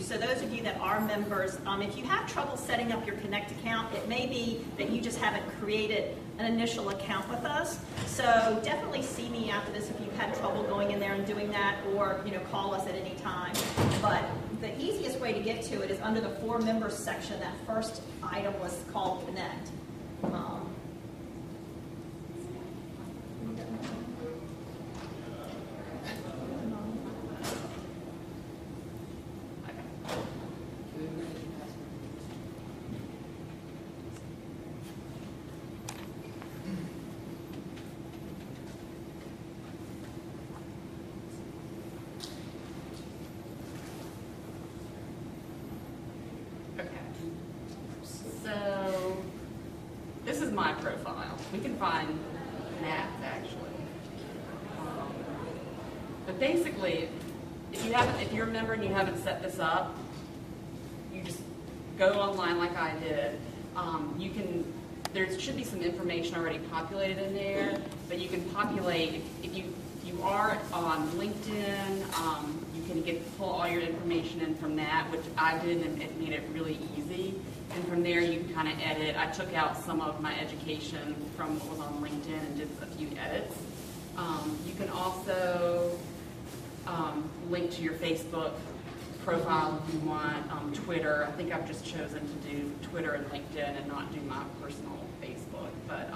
So those of you that are members, if you have trouble setting up your Connect account, it may be that you just haven't created an initial account with us. So definitely see me after this if you've had trouble going in there and doing that, or call us at any time. But the easiest way to get to it is under the For Members section. That first item was called Connect. So this is my profile. We can find Matt's actually. But basically, if you're a member and you haven't set this up, you just go online like I did. There should be some information already populated in there, but you can populate if you are on LinkedIn. You can pull all your information in from that, which I did, and it made it really easy. And from there, you can kind of edit. I took out some of my education from what was on LinkedIn and did a few edits. You can also link to your Facebook profile if you want, Twitter. I think I've just chosen to do Twitter and LinkedIn and not do my personal Facebook. But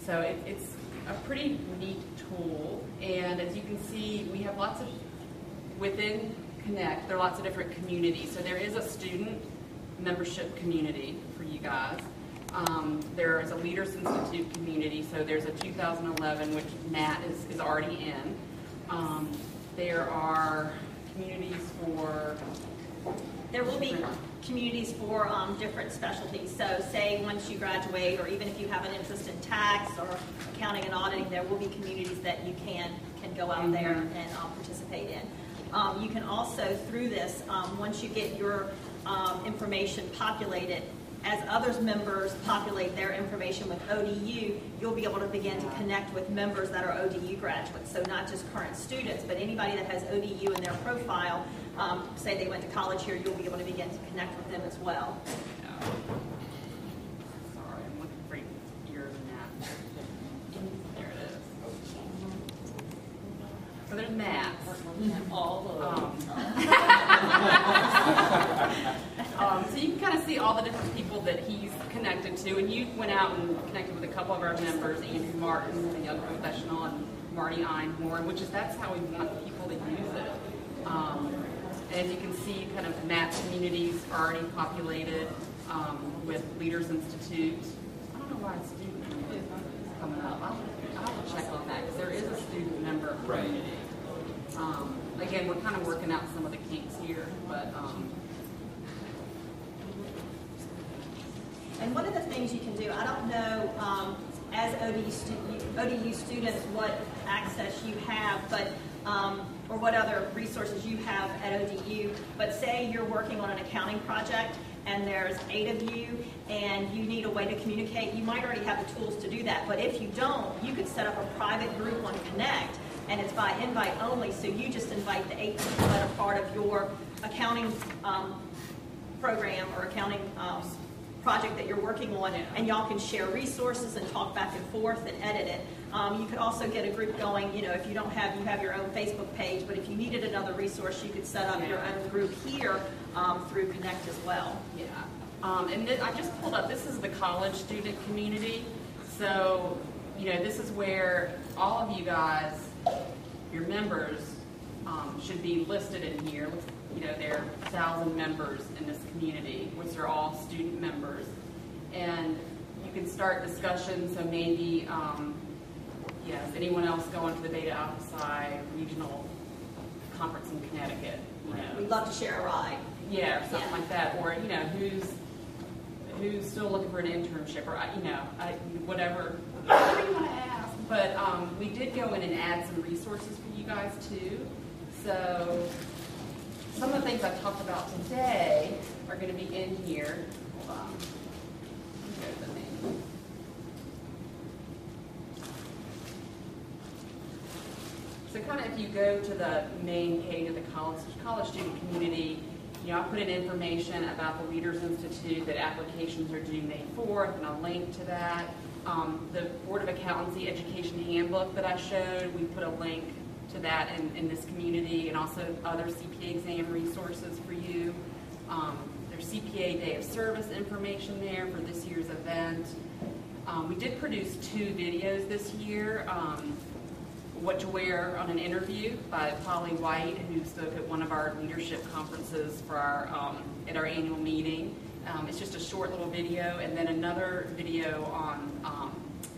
so it's a pretty neat tool. And as you can see, we have lots of, within Connect, there are lots of different communities. So there is a student membership community for you guys. There is a Leaders Institute community, so there's a 2011, which Matt is already in. There are communities for... There will be communities for different specialties. So say once you graduate, or even if you have an interest in tax or accounting and auditing, there will be communities that you can go out there and participate in. You can also, through this, once you get your information populated, as others members populate their information with ODU, you'll be able to begin to connect with members that are ODU graduates. So not just current students, but anybody that has ODU in their profile, say they went to college here, you'll be able to begin to connect with them as well. Sorry, I'm looking for yours now. There it is. So there's Matt. So you can kind of see all the different people that he's connected to, and you went out and connected with a couple of our members, Andrew Martin, the young professional, and Marty Einhorn, that's how we want people to use it. And as you can see, kind of Matt's communities are already populated with Leaders Institute. I don't know why a student member is coming up. I'll have to check on that, because there is a student member community. Again, we're kind of working out some of the kinks here, but and one of the things you can do, I don't know as ODU students what access you have, but or what other resources you have at ODU, but say you're working on an accounting project and there's 8 of you and you need a way to communicate. You might already have the tools to do that, but if you don't, you could set up a private group on Connect, and it's by invite only, so you just invite the 8 people that are part of your accounting program or accounting project that you're working on, and y'all can share resources and talk back and forth and edit it. You could also get a group going, if you have your own Facebook page, but if you needed another resource, you could set up your own group here through Connect as well. Yeah. And I just pulled up, this is the college student community. So, this is where all of you guys, your members, should be listed in here. There are 1,000 members in this community, which are all student members. And you can start discussions, so maybe, is anyone else going to the Beta Alpha Psi regional conference in Connecticut? We'd love to share a ride. Yeah, or something like that. Or, who's still looking for an internship, or, whatever you want to ask. But we did go in and add some resources for you guys, too. So some of the things I've talked about today are going to be in here. Hold on. Go to the name. So kind of if you go to the main page of the college student community, I put in information about the Leaders Institute, that applications are due May 4th, and a link to that. The Board of Accountancy Education Handbook that I showed, we put a link to that in this community, and also other CPA exam resources for you. There's CPA Day of Service information there for this year's event. We did produce 2 videos this year. What to Wear on an Interview by Polly White, who spoke at one of our leadership conferences for our at our annual meeting. It's just a short little video, and then another video on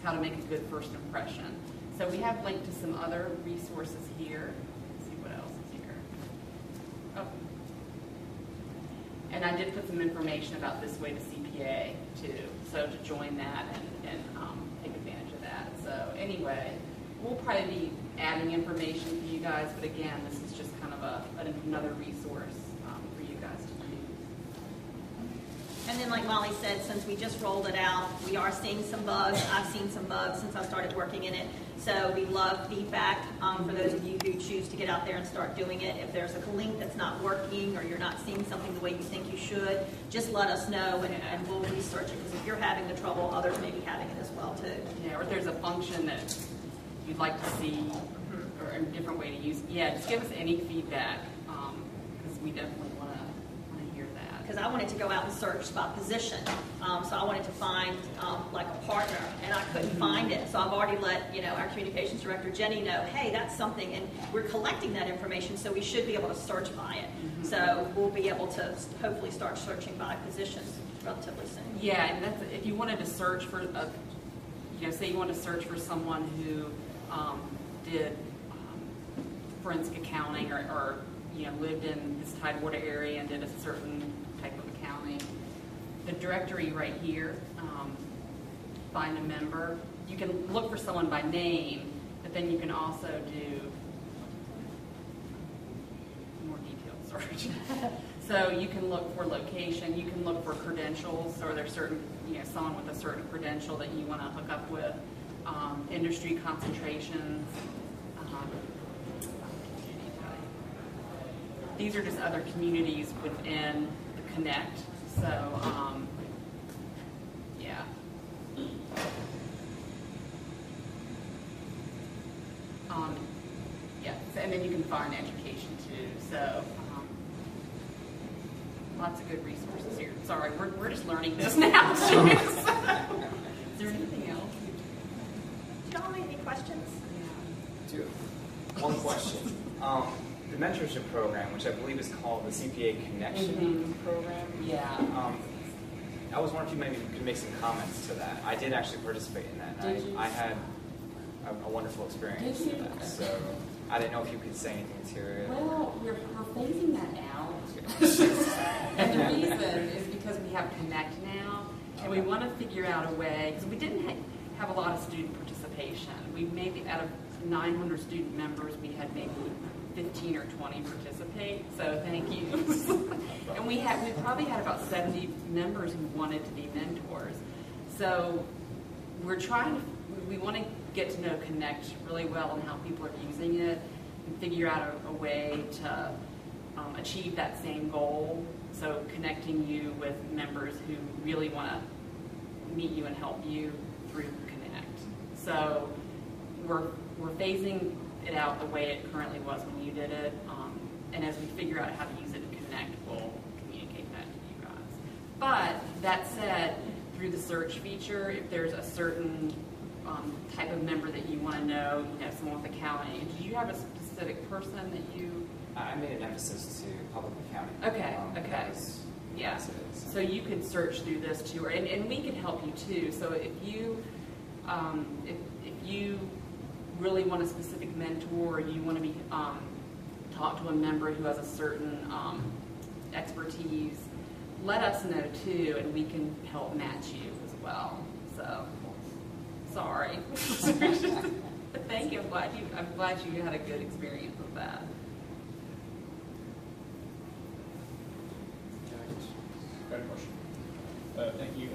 how to make a good first impression. So we have linked to some other resources here. Let's see what else is here. Oh. And I did put some information about This Way to CPA too, so to join that and take advantage of that. So anyway, we'll probably be adding information for you guys, but again, this is just kind of another resource for you guys to use. And then, like Molly said, since we just rolled it out, we are seeing some bugs. I've seen some bugs since I started working in it. So we love feedback for those of you who choose to get out there and start doing it. If there's a link that's not working or you're not seeing something the way you think you should, just let us know and we'll research it. Because if you're having the trouble, others may be having it as well too. Yeah, or if there's a function that you'd like to see or a different way to use it, yeah, just give us any feedback because we definitely want to hear that. Because I wanted to go out and search by position. So I wanted to find like a partner, and I couldn't find it. So I've already let our communications director, Jenny, know, hey, that's something, and we're collecting that information, so we should be able to search by it. So we'll be able to hopefully start searching by positions relatively soon. Yeah, and that's, if you wanted to search for, say you want to search for someone who did forensic accounting or lived in this Tidewater area and did a certain type of accounting. The directory right here, find a member. You can look for someone by name, but then you can also do more detailed search. So you can look for location, you can look for credentials, or there's certain, someone with a certain credential that you want to hook up with, industry concentrations. These are just other communities within the Connect. So, yeah. Yeah, and then you can find education too. So, lots of good resources here. Sorry, we're just learning this now too. Is there anything else? Do y'all have any questions? Yeah. One question. The mentorship program, which I believe is called the CPA Connection Program. Yeah. I was wondering if you maybe could make some comments to that. I did actually participate in that. I had a wonderful experience with that. So I didn't know if you could say anything to it. Well, we're phasing that out. And the reason is because we have Connect now, and we want to figure out a way, because we didn't have a lot of student participation. We maybe, out of 900 student members, we had maybe 15 or 20 participate, so thank you. And we probably had about 70 members who wanted to be mentors. So we want to get to know Connect really well and how people are using it and figure out a way to achieve that same goal. So connecting you with members who really want to meet you and help you through Connect. So we're phasing it out the way it currently was when you did it, and as we figure out how to use it in Connect, we'll communicate that to you guys. But that said, through the search feature, if there's a certain type of member that you want to know, someone with accounting, did you have a specific person that you? I made an emphasis to public accounting. Okay. Yeah. So you could search through this too, and we can help you too. So if you really want a specific mentor, or you want to be talk to a member who has a certain expertise, let us know too, and we can help match you as well. So, sorry. But thank you. I'm glad you had a good experience with that. Got a question. Thank you.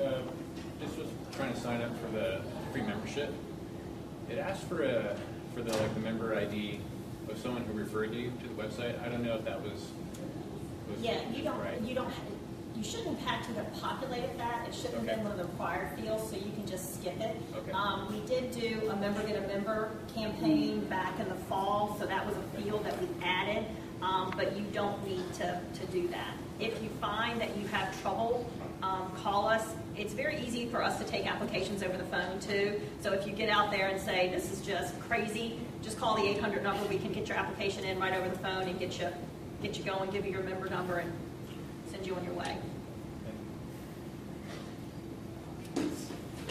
Just was trying to sign up for the free membership. It asked for the member ID of someone who referred you to the website. I don't know if that was Yeah, you right? you shouldn't have to have populated that. It shouldn't have been one of the required fields, so you can just skip it. Okay. We did do a member get a member campaign back in the fall, so that was a field that we added, but you don't need to do that. If you find that you have trouble, call us. It's very easy for us to take applications over the phone too. So if you get out there and say, this is just crazy, just call the 800 number. We can get your application in right over the phone and get you going, give you your member number, and send you on your way.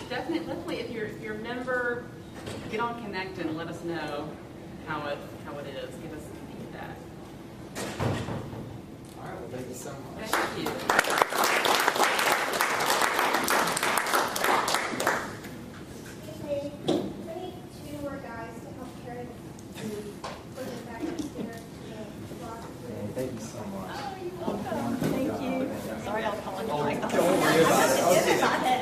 Definitely, if you're a member, get on Connect and let us know how it is. Give us some feedback. All right, well, thank you so much. Thank you. I need 2 more guys to help carry put it back upstairs to the block. Thank you so much. Oh, you're welcome. Thank you. Sorry, I was calling you. Don't worry about it. I